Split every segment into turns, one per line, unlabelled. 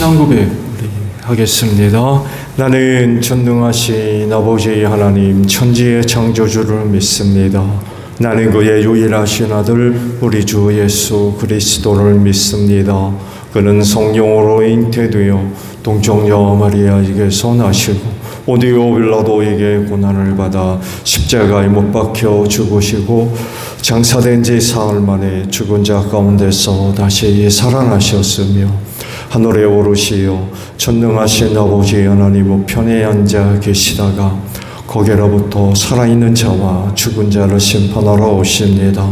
신앙고백 하겠습니다. 나는 전능하신 아버지 하나님 천지의 창조주를 믿습니다. 나는 그의 유일하신 아들 우리 주 예수 그리스도를 믿습니다. 그는 성령으로 잉태되어 동정녀 마리아에게서 나시고 오디오 빌라도에게 고난을 받아 십자가에 못 박혀 죽으시고 장사된 지 사흘 만에 죽은 자 가운데서 다시 살아나셨으며 하늘에 오르시어 전능하신 아버지 하나님 우편에 앉아 계시다가 거기로부터 살아있는 자와 죽은 자를 심판하러 오십니다.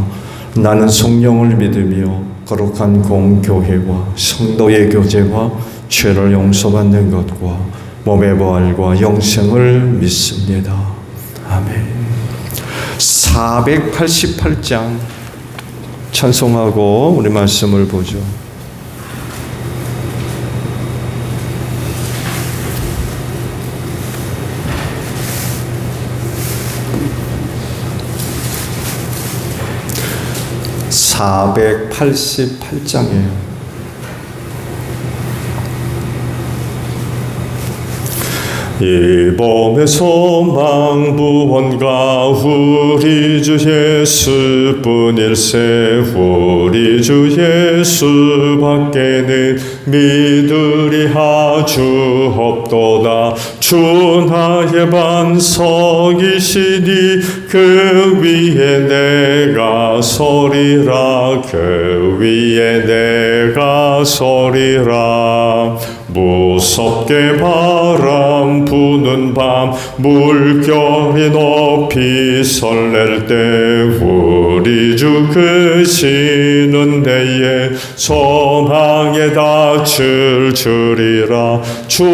나는 성령을 믿으며 거룩한 공교회와 성도의 교제와 죄를 용서받는 것과 몸의 부활과 영생을 믿습니다. 아멘. 488장 찬송하고 우리 말씀을 보죠. (488장이에요) 이 몸의 소망 구원가 우리 주 예수뿐일세. 우리 주 예수밖에는 믿으리 아주 없도다. 주 나의 반석이시니 그 위에 내가 서리라. 그 위에 내가 서리라. 무섭게 바람 부는 밤 물결이 높이 설렐 때 우리 주 크시는 내에 소망에 닿을 줄이라. 주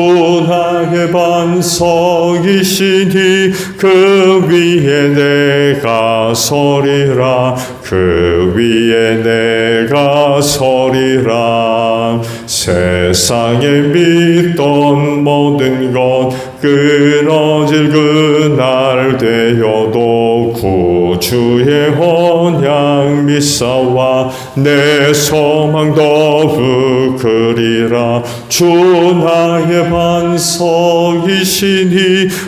나의 반석이시니 그 위에 내가 서리라. 그 위에 내가 서리라. 세상에 믿던 모든 것 끊어질 그날 되어도 구주의 언약 믿사와 내 소망 더욱 크리라. 주 나의 반석이시니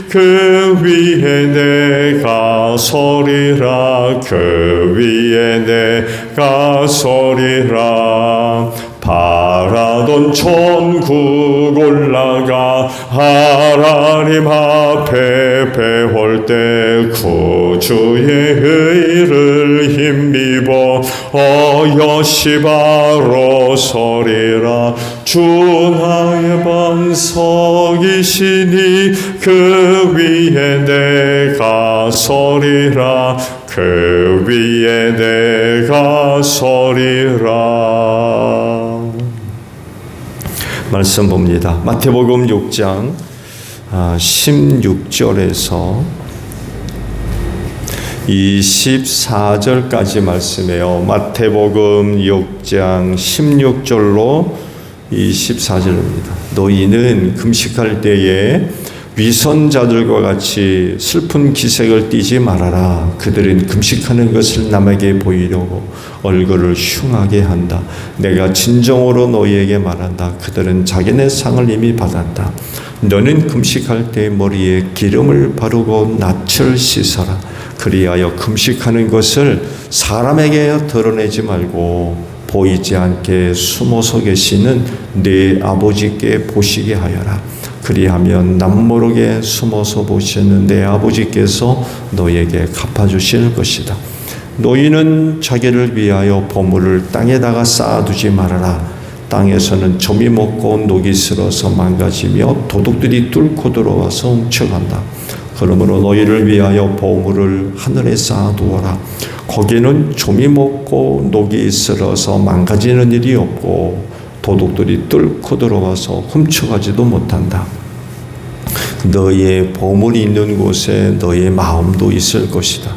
그 위에 내가 서리라. 그 위에 내가 서리라. 바라던 천국 올라가 하나님 앞에 배울 때 구주의 의를 힘입어 어여시 바로 서리라. 주 나의 반석이시니 그 위에 내가 서리라. 그 위에 내가 서리라. 말씀 봅니다. 마태복음 6장 16절에서 24절까지 말씀이에요. 마태복음 6장 16절로 24절입니다. 너희는 금식할 때에 위선자들과 같이 슬픈 기색을 띠지 말아라. 그들은 금식하는 것을 남에게 보이려고 얼굴을 흉하게 한다. 내가 진정으로 너희에게 말한다. 그들은 자기네 상을 이미 받았다. 너는 금식할 때 머리에 기름을 바르고 낯을 씻어라. 그리하여 금식하는 것을 사람에게 드러내지 말고 보이지 않게 숨어서 계시는 네 아버지께 보시게 하여라. 그리하면 남모르게 숨어서 보시는 내 아버지께서 너에게 갚아주실 것이다. 너희는 자기를 위하여 보물을 땅에다가 쌓아두지 말아라. 땅에서는 점이 먹고 녹이 슬어서 망가지며 도둑들이 뚫고 들어와서 훔쳐간다. 그러므로 너희를 위하여 보물을 하늘에 쌓아두어라. 거기는 점이 먹고 녹이 슬어서 망가지는 일이 없고 도둑들이 뚫고 들어와서 훔쳐가지도 못한다. 너의 보물이 있는 곳에 너의 마음도 있을 것이다.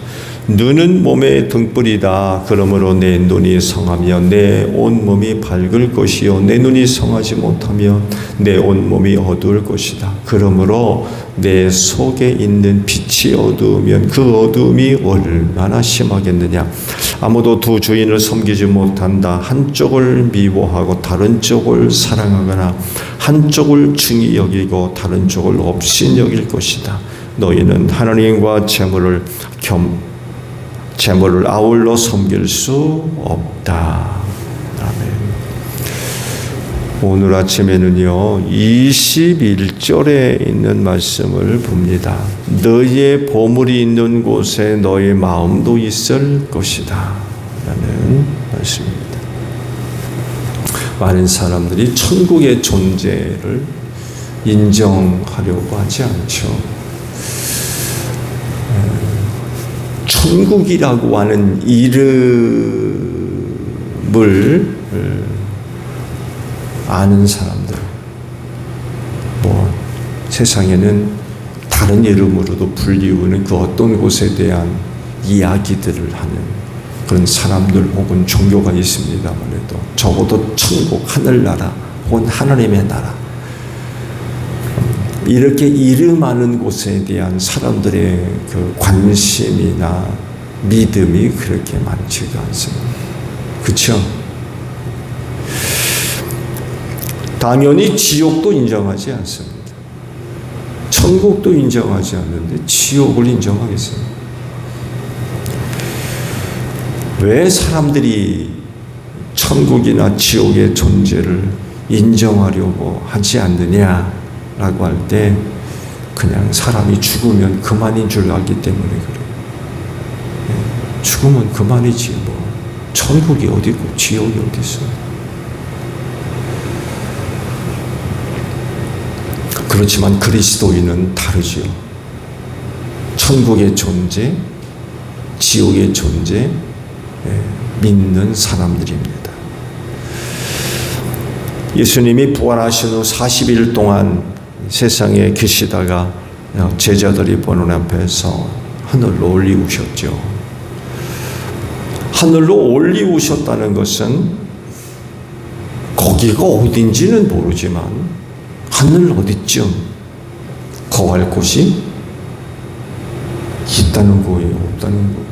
눈은 몸의 등불이다. 그러므로 내 눈이 성하며 내 온몸이 밝을 것이요 내 눈이 성하지 못하면 내 온몸이 어두울 것이다. 그러므로 내 속에 있는 빛이 어두우면 그 어두움이 얼마나 심하겠느냐. 아무도 두 주인을 섬기지 못한다. 한쪽을 미워하고 다른 쪽을 사랑하거나 한쪽을 중히 여기고 다른 쪽을 없인 여길 것이다. 너희는 하나님과 재물을 아울러 섬길 수 없다. 아멘. 오늘 아침에는요 21절에 있는 말씀을 봅니다. 너희의 보물이 있는 곳에 너희 마음도 있을 것이다 라는 말씀입니다. 많은 사람들이 천국의 존재를 인정하려고 하지 않죠. 천국이라고 하는 이름을 아는 사람들, 세상에는 다른 이름으로도 불리우는 그 어떤 곳에 대한 이야기들을 하는 그런 사람들 혹은 종교가 있습니다만 해도 적어도 천국, 하늘나라 혹은 하나님의 나라, 이렇게 이름하는 곳에 대한 사람들의 그 관심이나 믿음이 그렇게 많지가 않습니다. 그렇죠? 당연히 지옥도 인정하지 않습니다. 천국도 인정하지 않는데 지옥을 인정하겠습니다. 왜 사람들이 천국이나 지옥의 존재를 인정하려고 하지 않느냐라고 할 때 그냥 사람이 죽으면 그만인 줄 알기 때문에 그래요. 죽으면 그만이지 뭐. 천국이 어디고 지옥이 어디 있어요. 그렇지만 그리스도인은 다르지요. 천국의 존재, 지옥의 존재, 믿는 사람들입니다. 예수님이 부활하신 후 40일 동안 세상에 계시다가 제자들이 보는 앞에서 하늘로 올리우셨죠. 하늘로 올리우셨다는 것은 거기가 어딘지는 모르지만 하늘 어디쯤 거할 곳이 있다는 거예요, 없다는 거예요.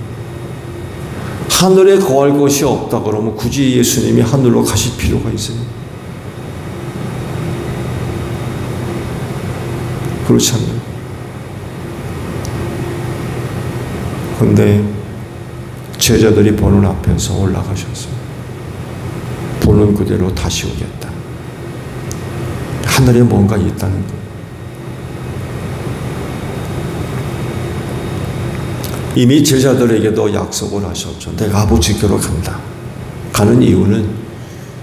하늘에 거할 곳이 없다 그러면 굳이 예수님이 하늘로 가실 필요가 있어요? 그렇지 않나요? 그런데 제자들이 보는 앞에서 올라가셨어요. 보는 그대로 다시 오겠다. 하늘에 뭔가 있다는 거예요. 이미 제자들에게도 약속을 하셨죠. 내가 아버지께로 간다. 가는 이유는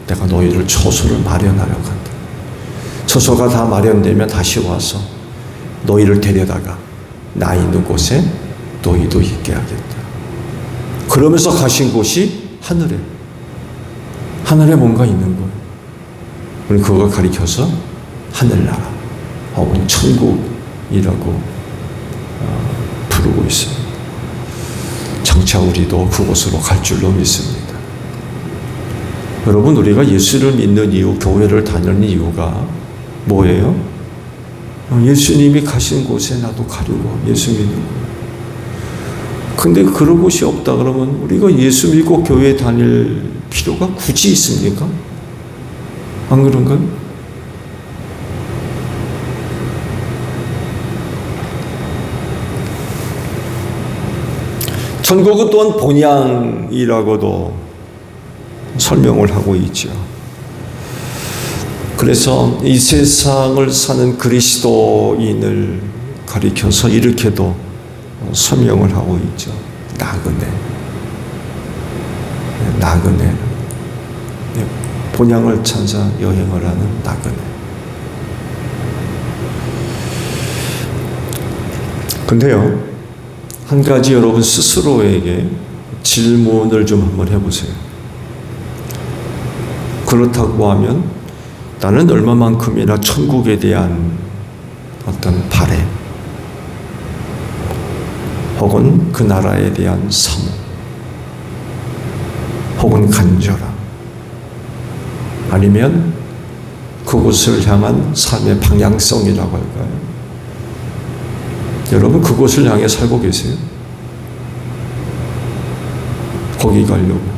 내가 너희를 처소를 마련하려고 한다. 처소가 다 마련되면 다시 와서 너희를 데려다가 나 있는 곳에 너희도 있게 하겠다. 그러면서 가신 곳이 하늘에. 하늘에 뭔가 있는 거예요. 우리 그걸 가리켜서 하늘나라 혹은 천국이라고 부르고 있습니다. 장차 우리도 그곳으로 갈 줄로 믿습니다. 여러분, 우리가 예수를 믿는 이유, 교회를 다니는 이유가 뭐예요? 예수님이 가신 곳에 나도 가려고 예수 믿는 거예요. 근데 그런 곳이 없다 그러면 우리가 예수 믿고 교회 다닐 필요가 굳이 있습니까? 안 그런가요? 천국은 또한 본향이라고도 설명을 하고 있죠. 그래서 이 세상을 사는 그리스도인을 가리켜서 이렇게도 설명을 하고 있죠. 나그네. 나그네. 본향을 찾아 여행을 하는 나그네. 근데요, 한 가지 여러분 스스로에게 질문을 좀 한번 해보세요. 그렇다고 하면 나는 얼마만큼이나 천국에 대한 어떤 바램 혹은 그 나라에 대한 사모 혹은 간절함 아니면 그곳을 향한 삶의 방향성이라고 할까요? 여러분 그곳을 향해 살고 계세요? 거기 가려고.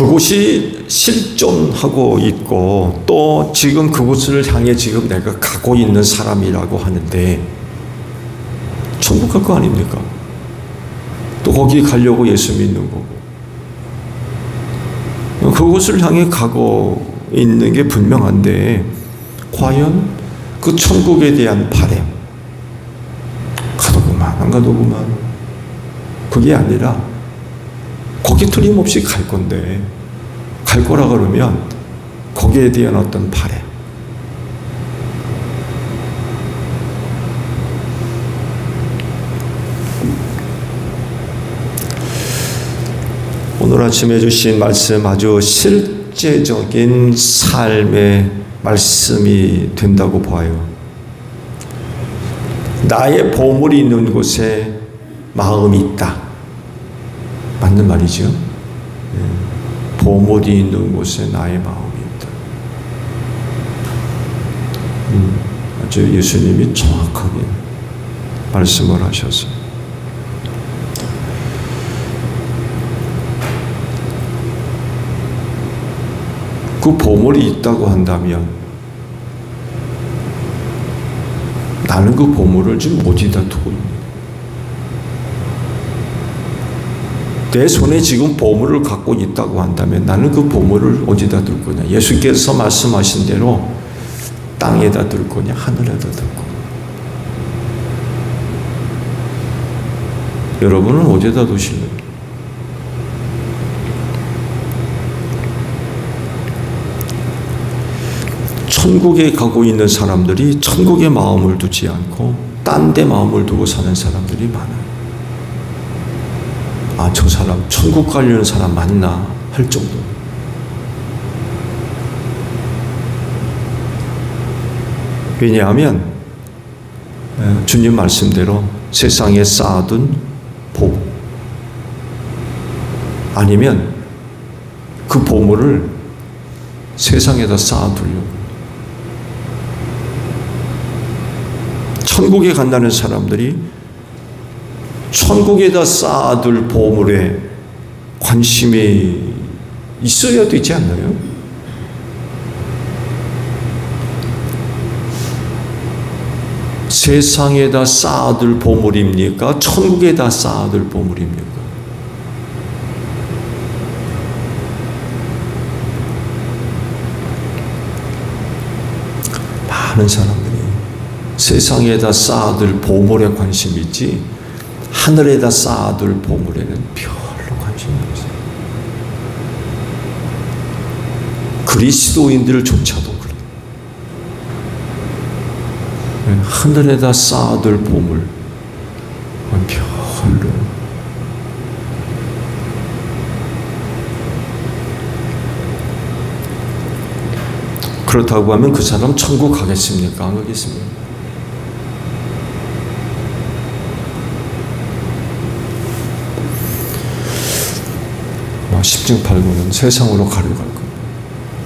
그곳이 실존하고 있고 또 지금 그곳을 향해 지금 내가 가고 있는 사람이라고 하는데 천국 갈 거 아닙니까? 또 거기 가려고 예수 믿는 거고 그곳을 향해 가고 있는 게 분명한데 과연 그 천국에 대한 바람 가더구만 안 가더구만 그게 아니라 거기 틀림없이 갈 건데 갈 거라 그러면 거기에 대한 어떤 바람 오늘 아침에 주신 말씀 아주 실제적인 삶의 말씀이 된다고 봐요. 나의 보물이 있는 곳에 마음이 있다. 맞는 말이죠. 보물이 있는 곳에 나의 마음이 있다. 아주 예수님이 정확하게 말씀을 하셔서 그 보물이 있다고 한다면 나는 그 보물을 지금 어디다 두고 있니? 내 손에 지금 보물을 갖고 있다고 한다면 나는 그 보물을 어디다 둘 거냐? 예수께서 말씀하신 대로 땅에다 둘 거냐? 하늘에다 둘 거냐? 여러분은 어디다 두실래요? 천국에 가고 있는 사람들이 천국에 마음을 두지 않고 딴 데 마음을 두고 사는 사람들이 많아요. 아, 저 사람 천국 가려는 사람 맞나 할 정도. 왜냐하면 주님 말씀대로 세상에 쌓아둔 복 아니면 그 보물을 세상에다 쌓아두려고 천국에 간다는 사람들이 천국에다 쌓아둘 보물에 관심이 있어야 되지 않나요? 세상에다 쌓아둘 보물입니까? 천국에다 쌓아둘 보물입니까? 많은 사람들이 세상에다 쌓아둘 보물에 관심이 있지 하늘에다 쌓아둘 보물에는 별로 관심이 없어요. 그리스도인들조차도 그래요. 하늘에다 쌓아둘 보물 별로. 그렇다고 하면 그 사람 천국 가겠습니까? 안 가겠습니까? 10중 8구는 세상으로 가려갈 겁니다.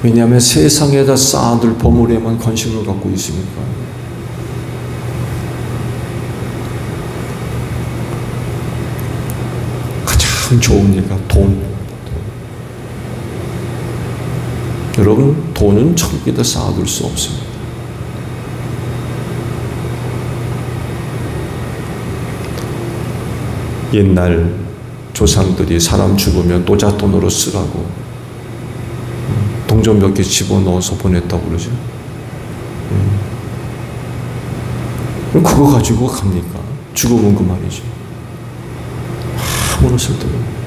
왜냐하면 세상에다 쌓아둘 보물에만 관심을 갖고 있으니까. 가장 좋은 예가 돈. 여러분, 돈은 천국에다 쌓아둘 수 없습니다. 옛날 조상들이 사람 죽으면 노잣돈으로 쓰라고 동전 몇 개 집어넣어서 보냈다고 그러죠. 그거 가지고 갑니까? 죽으면 그만이죠. 아무런 쓸데가 없어요.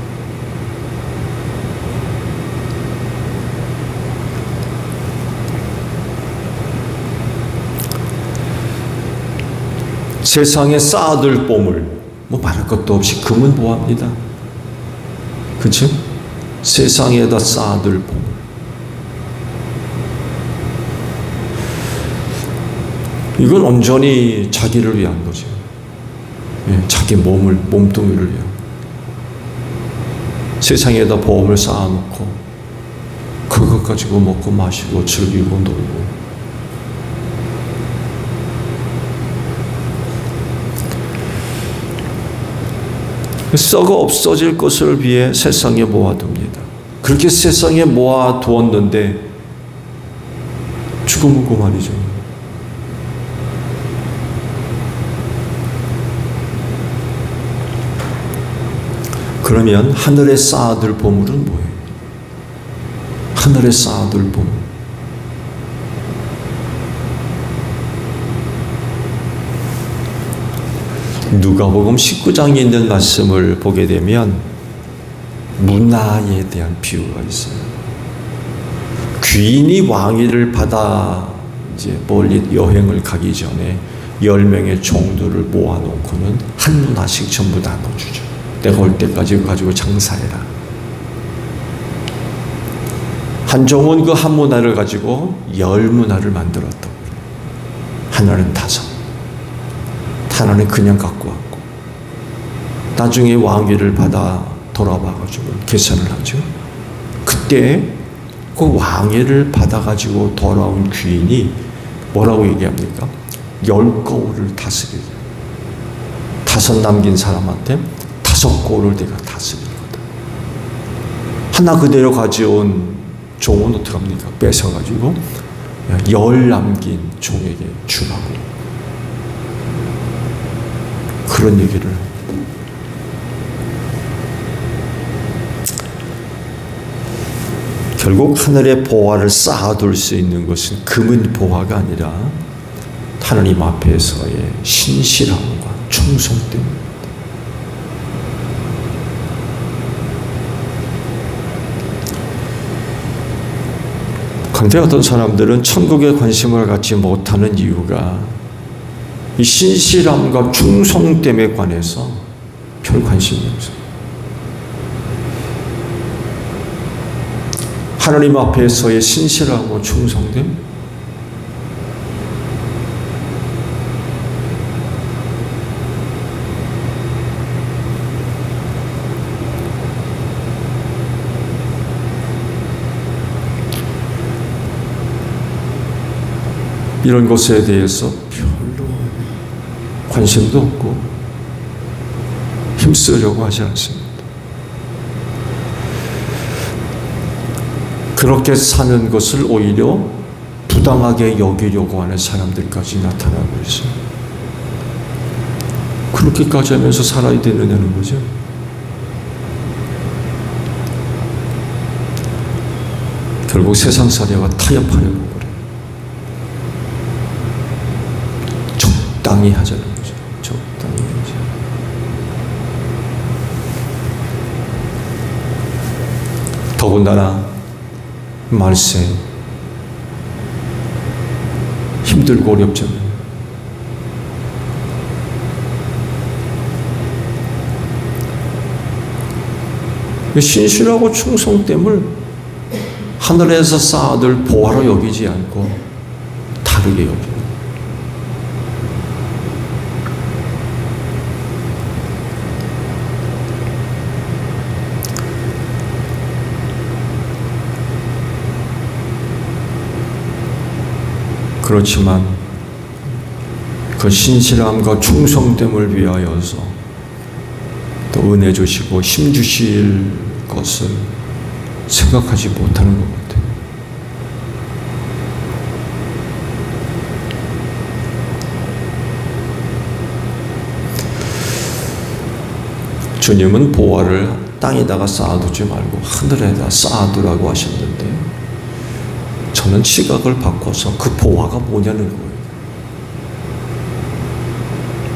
세상에 쌓아둘 보물, 뭐 말할 것도 없이 금은 보합니다. 그렇죠? 세상에다 쌓아둘 보물. 이건 온전히 자기를 위한 거죠. 자기 몸뚱이를 위한. 세상에다 보험을 쌓아놓고 그것 가지고 먹고 마시고 즐기고 놀고. 썩어 없어질 것을 위해 세상에 모아둡니다. 그렇게 세상에 모아두었는데 죽으면 그 말이죠. 그러면 하늘에 쌓아둘 보물은 뭐예요? 하늘에 쌓아둘 보물. 누가복음 19장에 있는 말씀을 보게 되면 문화에 대한 비유가 있어요. 귀인이 왕위를 받아 이제 멀리 여행을 가기 전에 10명의 종들을 모아놓고는 한 문화씩 전부 다 넣어주죠. 내가 올 때까지 가지고 장사해라. 한 종은 그 한 문화를 가지고 10문화를 만들었다고 그래요. 하나는 5, 하나는 그냥 갖고 왔고, 나중에 왕위를 받아 돌아와가지고 계산을 하죠. 그때 그 왕위를 받아가지고 돌아온 귀인이 뭐라고 얘기합니까? 10거울을 다스리죠. 5 남긴 사람한테 5거울을 내가 다스리거든. 하나 그대로 가져온 종은 어떡합니까? 뺏어가지고 10 남긴 종에게 주라고. 그런 얘기를 해요. 결국 하늘의 보화를 쌓아둘 수 있는 것은 금은 보화가 아니라 하나님 앞에서의 신실함과 충성됨입니다. 그런데 어떤 사람들은 천국에 관심을 갖지 못하는 이유가 이 신실함과 충성됨에 관해서 별 관심이 없어요. 하나님 앞에서의 신실하고 충성됨, 이런 것에 대해서 별로 관심도 없고 힘쓰려고 하지 않습니다. 그렇게 사는 것을 오히려 부당하게 여기려고 하는 사람들까지 나타나고 있어요. 그렇게까지 하면서 살아야 되느냐는 거죠. 결국 세상살이와 타협하려고 그래요. 적당히 하자는 거죠. 적당히 하자. 더군다나 말세 힘들고 어렵잖아요. 신실하고 충성됨을 하늘에서 쌓아둘 보화로 여기지 않고 다르게 여기고, 그렇지만 그 신실함과 충성됨을 위하여서 또 은혜 주시고 힘 주실 것을 생각하지 못하는 것 같아요. 주님은 보화를 땅에다가 쌓아두지 말고 하늘에다 쌓아두라고 하셨는데, 저는 시각을 바꿔서 그 보화가 뭐냐는 거예요.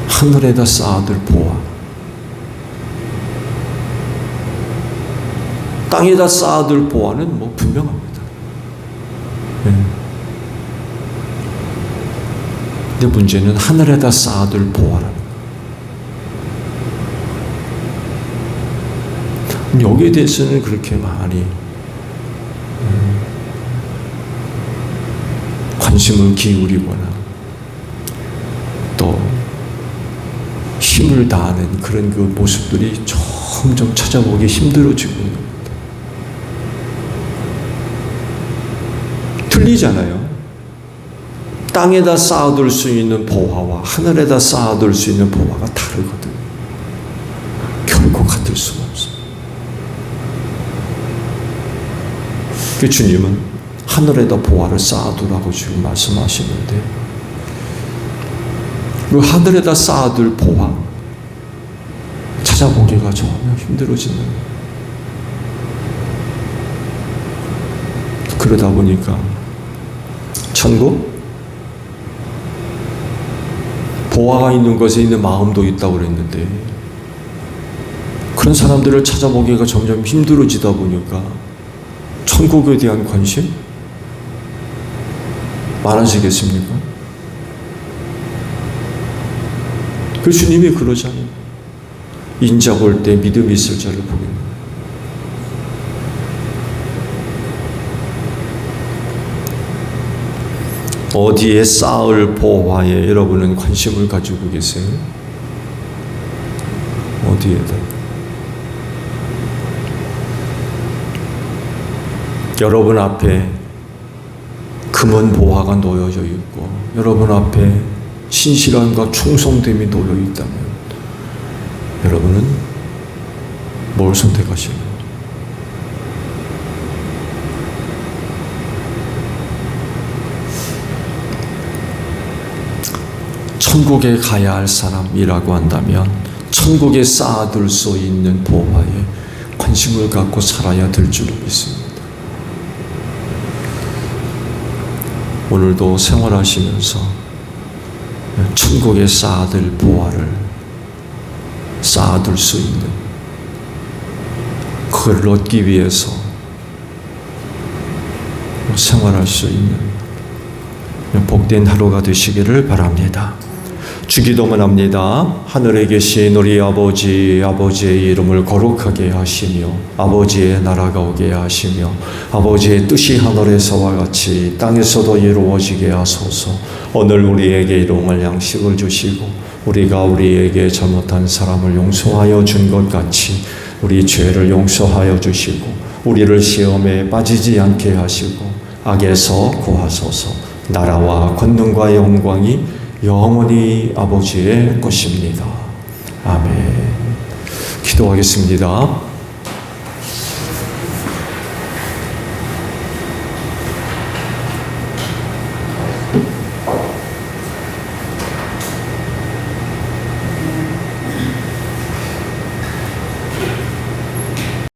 하늘에다 쌓아둘 보화. 땅에다 쌓아둘 보화는 뭐 분명합니다. 네. 근데 문제는 하늘에다 쌓아둘 보화라는 거예요. 여기에 대해서는 그렇게 많이 관심을 기울이거나 또 힘을 다하는 그런 그 모습들이 점점 찾아보기 힘들어지고 있는 겁니다. 틀리잖아요. 땅에다 쌓아둘 수 있는 보화와 하늘에다 쌓아둘 수 있는 보화가 다르거든요. 결코 같을 수가 없어요. 그 주님은 하늘에다 보화를 쌓아두라고 지금 말씀하시는데, 그 하늘에다 쌓아둘 보화 찾아보기가 정말 힘들어지는, 그러다 보니까 천국, 보화가 있는 것에 있는 마음도 있다고 그랬는데, 그런 사람들을 찾아보기가 점점 힘들어지다 보니까 천국에 대한 관심 많아지겠습니까? 그 주님이 그러잖아요. 인자 볼 때 믿음이 있을 자를 보겠노라. 어디에 쌓을 보화에 여러분은 관심을 가지고 계세요? 어디에다? 여러분 앞에 금은 보화가 놓여져 있고 여러분 앞에 신실함과 충성됨이 놓여 있다면 여러분은 뭘 선택하실까요? 천국에 가야 할 사람이라고 한다면 천국에 쌓아둘 수 있는 보화에 관심을 갖고 살아야 될 줄로 믿습니다. 오늘도 생활하시면서 천국에 쌓아둘 보화를 쌓아둘 수 있는, 그걸 얻기 위해서 생활할 수 있는 복된 하루가 되시기를 바랍니다. 주기도문 합니다. 하늘에 계신 우리 아버지, 아버지의 이름을 거룩하게 하시며 아버지의 나라가 오게 하시며 아버지의 뜻이 하늘에서와 같이 땅에서도 이루어지게 하소서. 오늘 우리에게 일용할 양식을 주시고 우리가 우리에게 잘못한 사람을 용서하여 준 것 같이 우리 죄를 용서하여 주시고 우리를 시험에 빠지지 않게 하시고 악에서 구하소서. 나라와 권능과 영광이 영원히 아버지의 것입니다. 아멘. 기도하겠습니다.